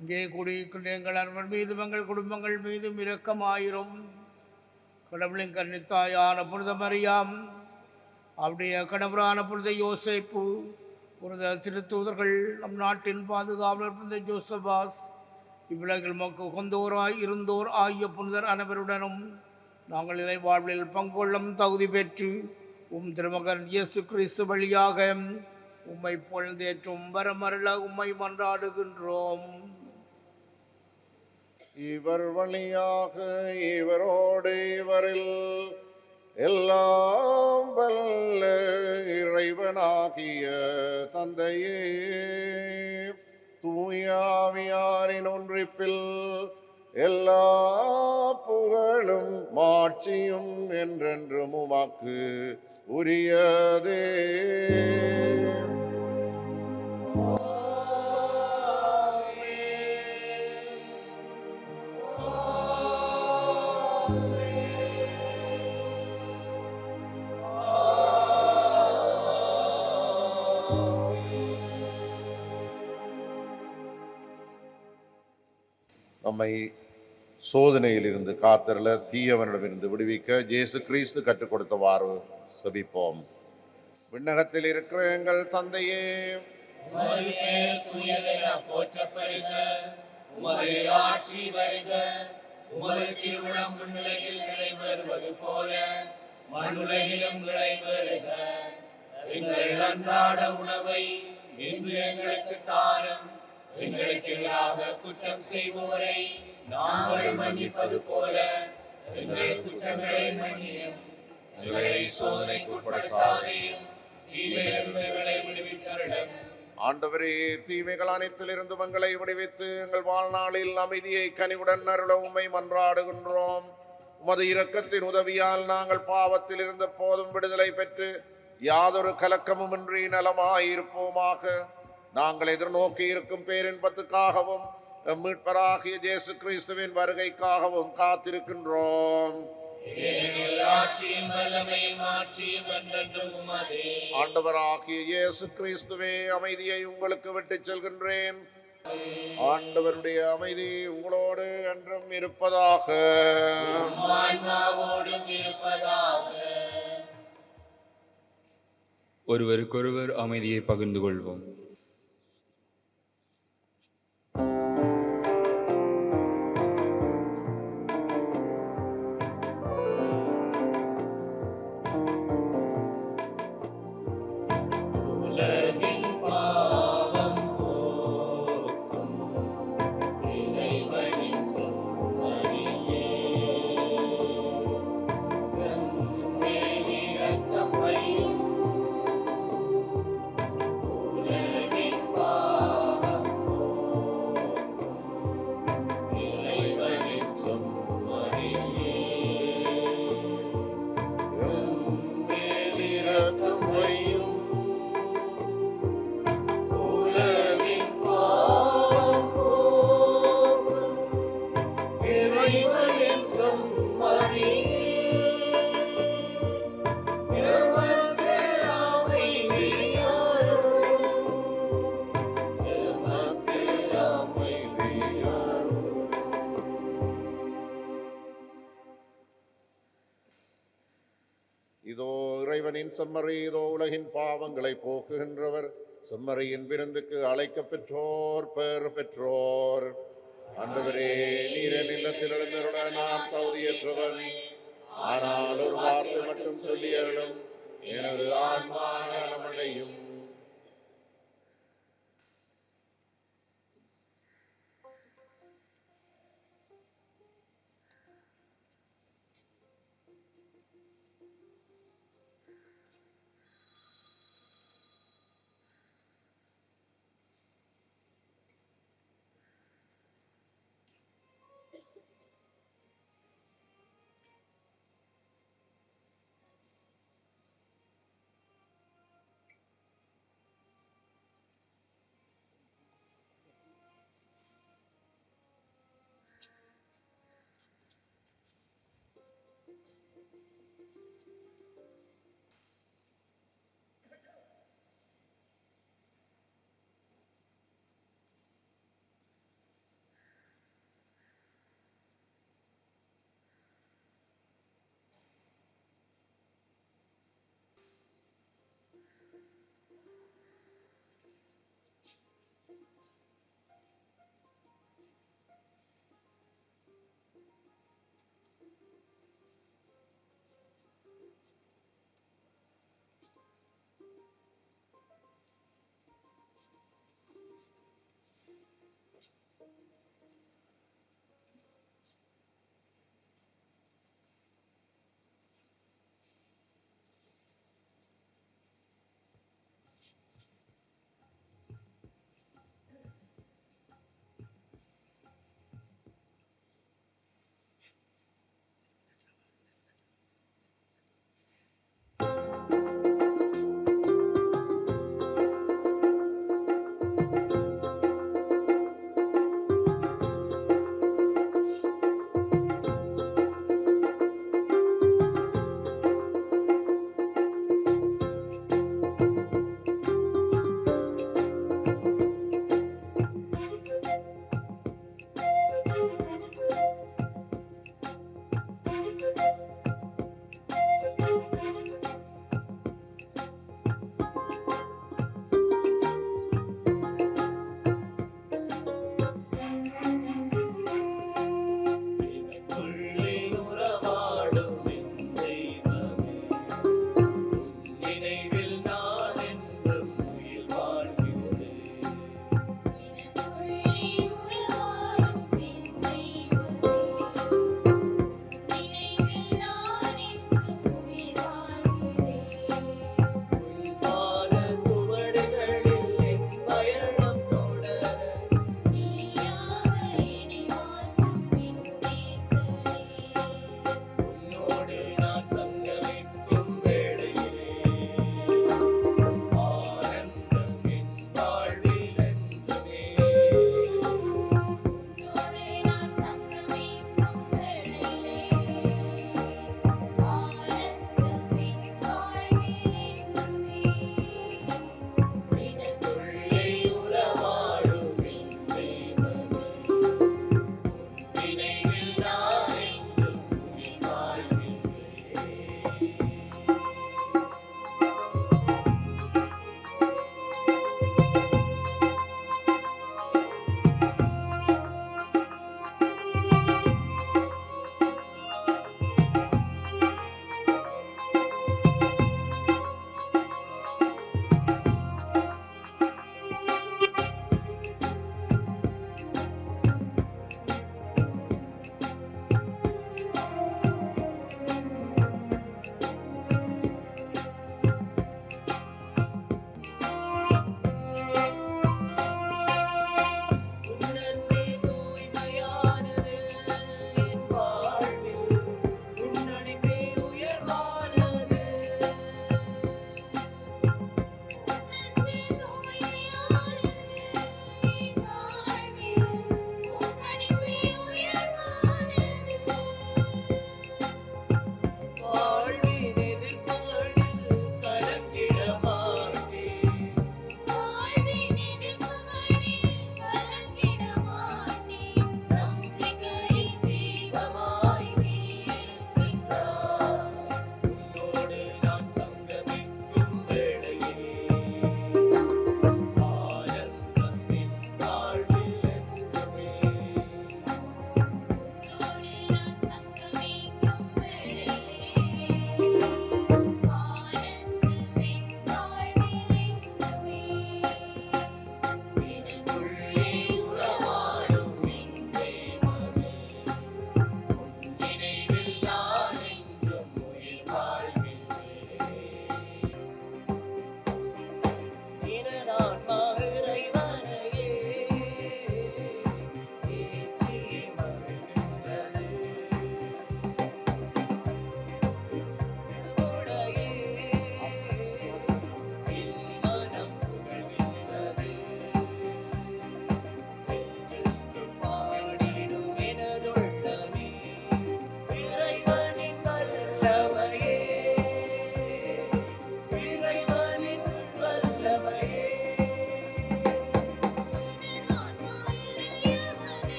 இங்கே கூடியிருக்கின்ற எங்கள் அனைவர் மீதும் எங்கள் குடும்பங்கள் மீதும் இரக்கமாயிரும். கடவுளின் கன்னித்தாயான புனித மரியாம், அவருடைய கணவரான புனித யோசேப்பு, புனித திருத்தூதர்கள், நம் நாட்டின் பாதுகாவலர் புனித ஜோசபாஸ், இவ்வுலகில் மக்கு உகந்தோராய் இருந்தோர் ஆகிய புனிதர் அனைவருடனும் நாங்கள் இறை வாழ்வில் பங்கு கொள்ளும் தகுதி பெற்று திருமகன் இயேசு கிறிஸ்து வழியாக உம்மை பொழுந்தேற்றும் வரமருள உம்மை மன்றாடுகின்றோம். இவர் வழியாக இவரோடு இவரில் எல்லாம் வல்ல இறைவனாகிய தந்தையே, தூயாவியாரின் ஒன்றிப்பில் எல்லா புகழும் மாட்சியும் என்றென்றும் உமக்கு உரியதே. நம்மை சோதனையில் இருந்து காத்தருள தீயவனிடமிருந்து விடுவிக்க இயேசு கிறிஸ்து கற்றுக் கொடுத்தவாறு செபிப்போம். விண்ணகத்தில் இருக்கிற எங்கள் தந்தையே, உமது பெயர் தூயதென போற்றப் பெறுக. உமது ஆட்சி வருக. உமது திருவுளம் விண்ணுலகில் நிறைவேறுவது போல மண்ணுலகிலும் நிறைவேறுக. எங்கள் அன்றாட உணவை இன்று எங்களுக்கு தாரும். எங்களுக்கு எதிராக குற்றம் செய்வோரை நாங்கள் மன்னிப்பது போல எங்கள் குற்றங்களை மன்னியும். எங்களை சோதனைக்கு உட்படுத்தாதேயும், தீமையிலிருந்து எங்களை விடுவித்தருளும். ஆண்டவரே, தீமைகள் அனைத்திலிருந்து எங்களை விடுவித்து எங்கள் வாழ்நாளில் அமைதியை கனிவுடன் அருள உம்மை மன்றாடுகின்றோம். உமது இரக்கத்தின் உதவியால் நாங்கள் பாவத்தில் இருந்த போதும் விடுதலை பெற்று யாதொரு கலக்கமுமின்றி நலமாயிருப்போமாக. நாங்கள் எதிர்நோக்கி இருக்கும் பேரின்பத்துக்காகவும் மீட்பராகிய இயேசு கிறிஸ்துவின் வருகைக்காகவும் காத்திருக்கின்றோம். ஆண்டவராகிய இயேசு கிறிஸ்துவே, அமைதியை உங்களுக்கு விட்டுச் செல்கின்றேன். ஆண்டவருடைய அமைதி உங்களோடு என்றும் இருப்பதாக. ஒருவருக்கொருவர் அமைதியை பகிர்ந்து கொள்வோம். Yeah. இறைவனின் செம்மறி இதோ உலகின் பாவங்களை போக்குகின்றவர். செம்மறியின் விருந்துக்கு அழைக்கப் பெற்றோர் பேறு பெற்றோர். ஆண்டவரே, நீர் என் இல்லத்தில் எழுந்தருள நான் தகுதியற்றவன். ஆனால் ஒரு வார்த்தை மட்டும் சொல்லி அருளும், எனது ஆன்மா நலமடையும்.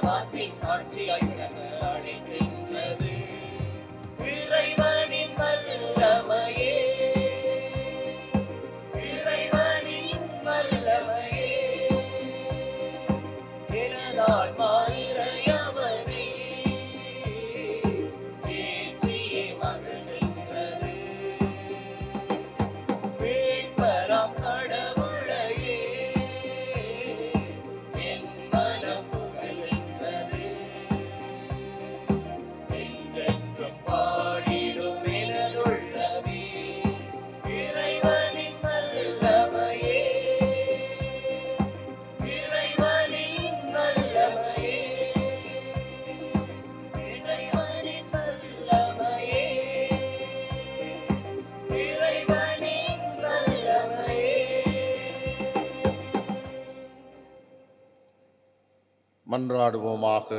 வார்த்தை சாட்சியாய் விளங்க அழைக்கின்றது. இறைவனின் வல்லமையே, இறைவனின் வல்லமையே, எனதாழ்மா இறையவனே ஏற்றியே மகிழ்கின்றது. மீட்பராம் கடவுளையே என் மனம் புகழ்கின்றது. என்றென்றும் பாடிடும் எனதுள்ளமே இறைவனின் வல்லமையே, இறைவனின் வல்லமையே, இறைவனின் வல்லமையே, இறைவனின் வல்லமையே. மன்றாடுவோமாக.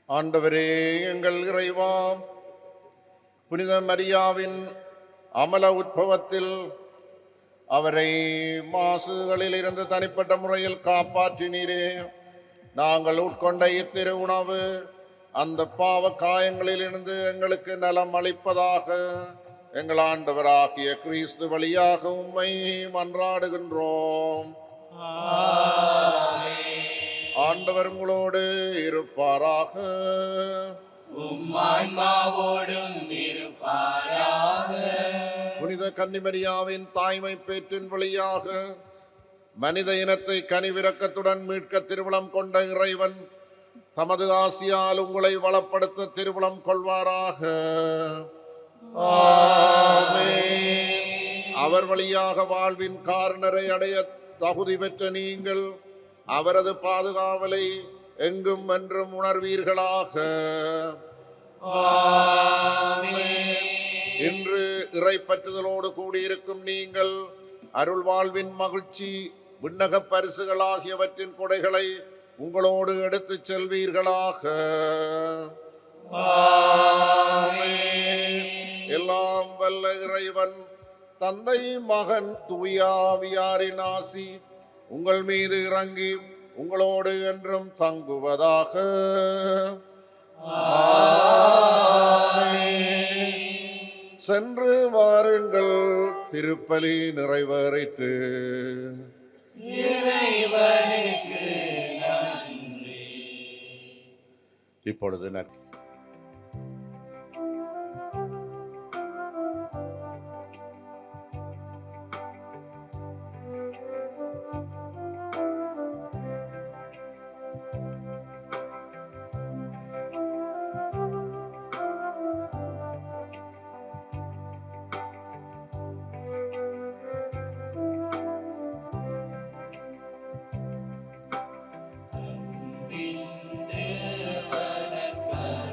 ஆண்டவரே எங்கள் இறைவா, புனித மரியாவின் அமல உற்பவத்தில் அவரை மாசுகளில் இருந்து தனிப்பட்ட முறையில் காப்பாற்றினீரே. நாங்கள் உட்கொண்ட இத்திரு உணவு அந்த பாவ காயங்களிலிருந்து எங்களுக்கு நலம் அளிப்பதாக. எங்கள் ஆண்டவராகிய கிறிஸ்து வழியாக உம்மை மன்றாடுகின்றோம். ஆண்டவர் உங்களோடு இருப்பாராக. உம்மான்மாவோடும் இருப்பாராக. புனித கன்னிமரியாவின் தாய்மை பேற்றின் வழியாக மனித இனத்தை கனிவிரக்கத்துடன் மீட்க திருவுளம் கொண்ட இறைவன் தமது ஆசியால் உங்களை வளப்படுத்த திருவுளம் கொள்வாராக. ஆமென். அவர் வழியாக வாழ்வின் காரணரை அடைய தகுதி பெற்ற நீங்கள் அவரது பாதுகாவலை எங்கும் என்றும் உணர்வீர்களாக. இன்று இறை பற்றுதலோடு கூடியிருக்கும் நீங்கள் அருள் வாழ்வின் மகிழ்ச்சி விண்ணக பரிசுகள் ஆகியவற்றின் கொடைகளை உங்களோடு எடுத்துச் செல்வீர்களாக. எல்லாம் வல்ல இறைவன் தந்தை மகன் தூயாவியாரின் ஆசி உங்கள் மீது இறங்கி உங்களோடு என்றும் தங்குவதாக. சென்று வாருங்கள், திருப்பலி நிறைவேறிற்று. இறைவனுக்கு நன்றி. இப்பொழுது நன்றி. தேவன கருணை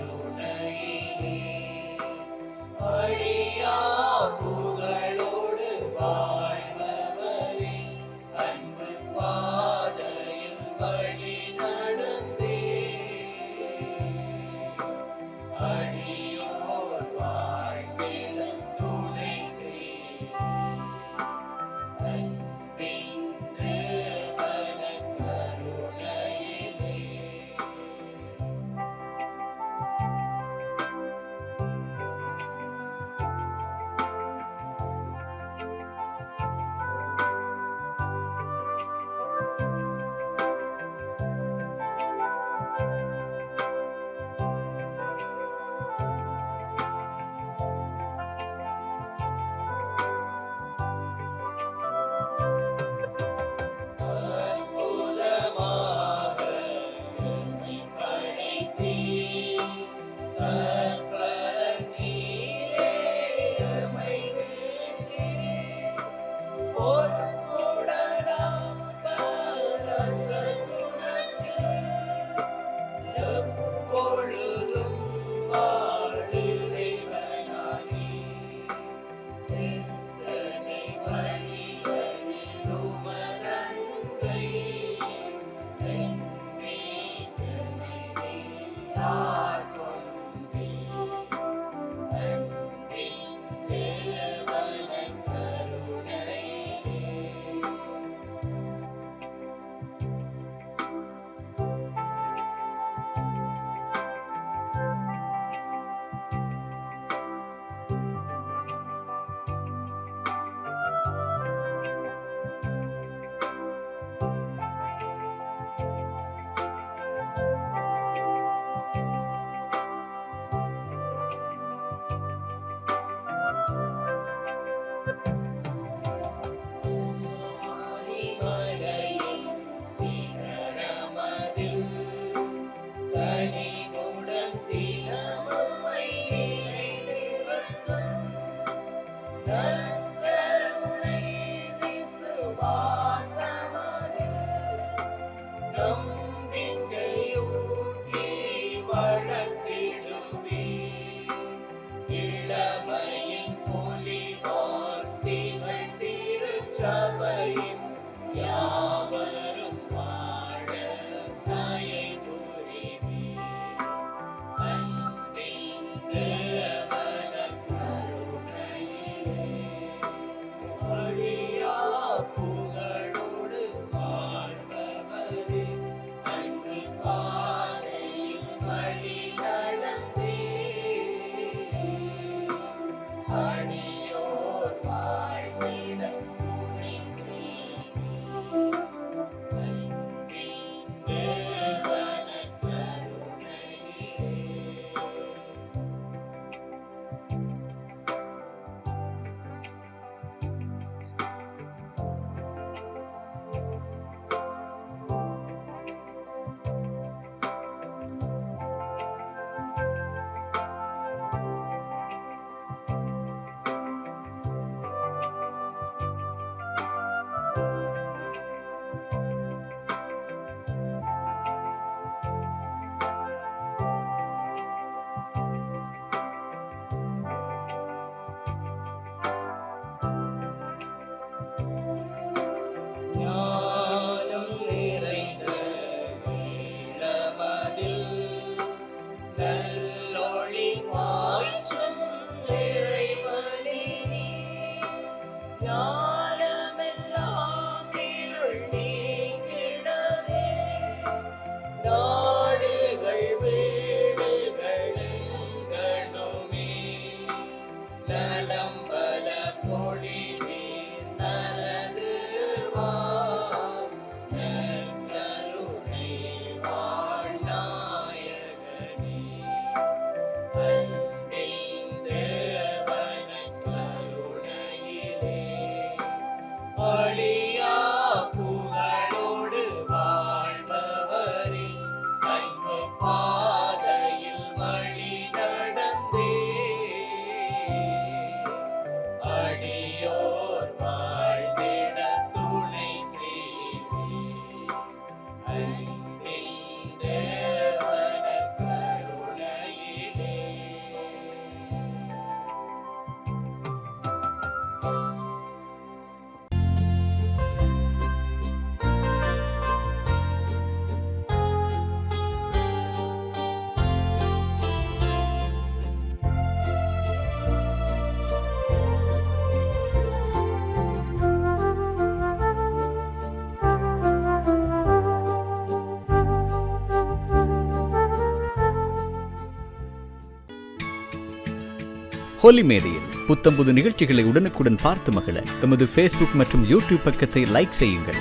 ஹோலி மேடையில் புத்தம்புது நிகழ்ச்சிகளை உடனுக்குடன் பார்த்து மகிழ எமது ஃபேஸ்புக் மற்றும் யூடியூப் பக்கத்தை லைக் செய்யுங்கள்.